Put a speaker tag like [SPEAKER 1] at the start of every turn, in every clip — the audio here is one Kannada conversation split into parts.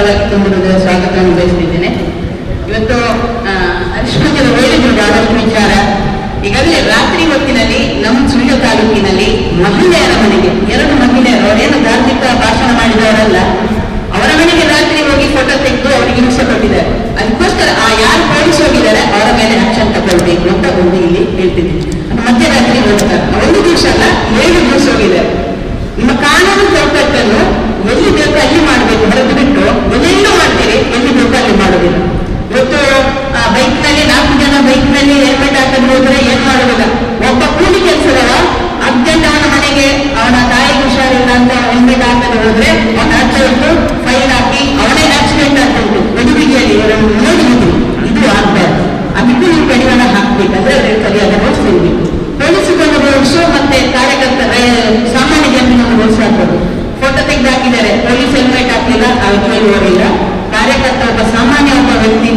[SPEAKER 1] ಪರವಾಗಿ ತುಂಬ ಸ್ವಾಗತವನ್ನು ಬಯಸ್ತಿದ್ದೇನೆ. ಇವತ್ತು ಅರಿಶಿಣದ ಹೇಳಿದ್ರು ಬಹಳಷ್ಟು ವಿಚಾರ. ಈಗಾಗಲೇ ರಾತ್ರಿ ಹೊತ್ತಿನಲ್ಲಿ ನಮ್ಮ ಸುಳ್ಯ ತಾಲೂಕಿನಲ್ಲಿ ಮಹಿಳೆಯರ ಮನೆಗೆ 2 ಮಹಿಳೆಯರು, ಅವರೇನು ಧಾರ್ಮಿಕ ಭಾಷಣ ಮಾಡಿದವರಲ್ಲ, ಅವರ ಮನೆಗೆ ರಾತ್ರಿ ಹೋಗಿ ಫೋಟೋ ತೆಗೆದು ಅವರಿಗೆ ಹಿಂಸೆ ಕೊಟ್ಟಿದ್ದಾರೆ. ಅದಕ್ಕೋಸ್ಕರ ಯಾರು ಪೊಲೀಸ್ ಹೋಗಿದ್ದಾರೆ ಅವರ ಮೇಲೆ ಆಕ್ಷನ್ ತಗೊಳ್ಬೇಕು ಅಂತ ಒಂದು ಇಲ್ಲಿ ಹೇಳ್ತಿದ್ದೀನಿ. ಮಧ್ಯರಾತ್ರಿ ಹೋಗ್ತಾರೆ, 1 ದಿವಸ ಅಲ್ಲ 7 ದಿವಸ ಹೋಗಿದ್ದಾರೆ. ನಿಮ್ಮ ಕಾನೂನು ಚೌಕಟ್ಟನ್ನು ಎಲ್ಲಿ ಬೇಕು ಅಲ್ಲಿ ಮಾಡಬೇಕು, ಹೊರತು ಬಿಟ್ಟು ಎಲ್ಲೆಲ್ಲೂ ಮಾಡ್ತೀರಿ, ಎಲ್ಲಿ ಬೇಕು ಅಲ್ಲಿ ಮಾಡೋದಿಲ್ಲ. ಇವತ್ತು ಬೈಕ್ ನಲ್ಲಿ 4 ಜನ ಬೈಕ್ ನಲ್ಲಿ ಹೆಲ್ಮೆಟ್ ಹಾಕೊಂಡು ಹೋದ್ರೆ ಏನ್ ಮಾಡೋದಿಲ್ಲ. ಒಬ್ಬ ಕೂಲಿ ಕೆಲಸದವ ಅರ್ಜೆಂಟ್ ಅವನ ಮನೆಗೆ ಅವನ ತಾಯಿಗೆ ಹುಷಾರಿಲ್ಲ ಅಂತ ಹೆಲ್ಮೆಟ್ ಹಾಕೊಂಡು ಹೋದ್ರೆ ಅವನ ಅರ್ಜೆಂಟ್ ಫೈನ್ ಹಾಕಿ ಅವನೇ ಆಕ್ಸಿಡೆಂಟ್ ಆಗ್ತದೆ. ಬೆಡುಬಿಗೆಯಲ್ಲಿ ನೋಡಿದ್ರು ಇದು ಆಗ್ಬಾರ್ದು. ಅದಕ್ಕೂ ನೀವು ಕಡಿವಾಣ ಹಾಕ್ಬೇಕಂದ್ರೆ ಸರಿಯಾದ ರೂಲ್ಸ್ ಇರಬೇಕು. ಪೊಲೀಸರು ರೂಲ್ಸ್ ಮತ್ತೆ ಕಾರ್ಯಕರ್ತರ ಸಾಮಾನ್ಯ ಜನರನ್ನು ರೂಲ್ಸ್ ಹಾಕೋದು. ಫೋಟೋ ತೆಗೆದು ಹಾಕಿದ್ದಾರೆ, ಪೊಲೀಸ್ ಹೆಲ್ಮೆಟ್ ಹಾಕಿಲ್ಲ, ಅವ್ರಿಗೆ ಹೋಗಿಲ್ಲ. ಕಾರ್ಯಕರ್ತ ಒಬ್ಬ ಸಾಮಾನ್ಯ ಒಬ್ಬ ವ್ಯಕ್ತಿ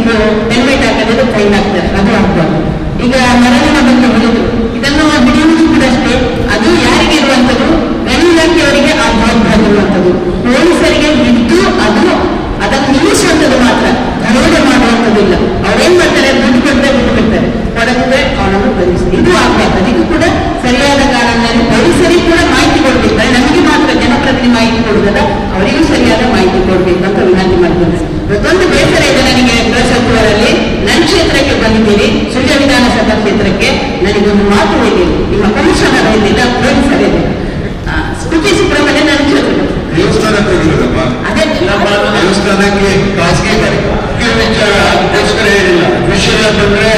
[SPEAKER 1] ಹೆಲ್ಮೆಟ್ ಹಾಕಿದ್ರೆ ಫೈನ್ ಹಾಕ್ತಾರೆ, ಅದು ಆಗ್ಬಾರ್ದು. ಈಗ ಮರಳಿನ ಬಗ್ಗೆ ಹೇಳಿದ್ರು, ಇದನ್ನು ಬಿಡುವುದು ಕೂಡ ಅಷ್ಟೇ. ಅದು ಯಾರಿಗೆ ಇರುವಂಥದ್ದು, ಗಣಿ ಇಲಾಖೆಯವರಿಗೆ ಆ ಜವಾಬ್ದಾರಿ ಇರುವಂಥದ್ದು. ಪೊಲೀಸರಿಗೆ ಬಿದ್ದು ಅದನ್ನು ನಿಲ್ಲಿಸುವಂಥದ್ದು ಮಾತ್ರ, ದರೋಡೆ ಮಾಡುವಂಥದ್ದಿಲ್ಲ. ಅವ್ರೇನ್ ಮಾಡ್ತಾರೆ, ದುಡ್ಡು ಕೊಟ್ಟರೆ ಬಿಟ್ಟು ಬಿಡ್ತಾರೆ, ಕೊಡದ್ರೆ ಅವನನ್ನು ಬಂಧಿಸಿ. ಇದು ಆಗ್ಬಾರ್ದು. ಅದಕ್ಕೂ ಕೂಡ ಸರಿಯಾದ ಕಾರಣದಲ್ಲಿ ಪೊಲೀಸರಿಗೆ ಕೂಡ ಮಾಹಿತಿ ಕೊಡ್ಬೇಕು. ನಮಗೆ ಮಾತ್ರ ಜನಪ್ರತಿನಿಧಿ ಮಾಹಿತಿ ಕೊಡುವುದಲ್ಲ, ಅವರಿಗೂ ಸರಿಯಾದ ಮಾಹಿತಿ ಕೊಡ್ಬೇಕು ಅಂತ ವಿನಂತಿ ಮಾಡ್ತೇನೆ. ಇವತ್ತೊಂದು ಬೇಸರ ಇದೆ ನನಗೆ, ಗೃಹ ಸಚಿವರಲ್ಲಿ ನನ್ನ ಕ್ಷೇತ್ರಕ್ಕೆ ಬಂದಿದ್ದೀರಿ, ಸುಳ್ಯ ವಿಧಾನಸಭಾ ಕ್ಷೇತ್ರಕ್ಕೆ. ನನಗೊಂದು ಮಾತು ಹೇಳಿದೆ, ನಿಮ್ಮ ಕಮಿಷನರ್ ಇದ್ದಿಲ್ಲ, ಪೊಲೀಸರ್ ಇದೆ. ಸ್ಕೂಟಿ ಸುಬ್ರಹ್ಮಣ್ಯ ನನ್ನ ಕ್ಷೇತ್ರ ಅದೇ
[SPEAKER 2] ದೇವಸ್ಥಾನಕ್ಕೆ ಖಾಸಗಿ ವಿಚಾರ ಹೇಳಿಲ್ಲ. ವಿಷಯ ಬಂದ್ರೆ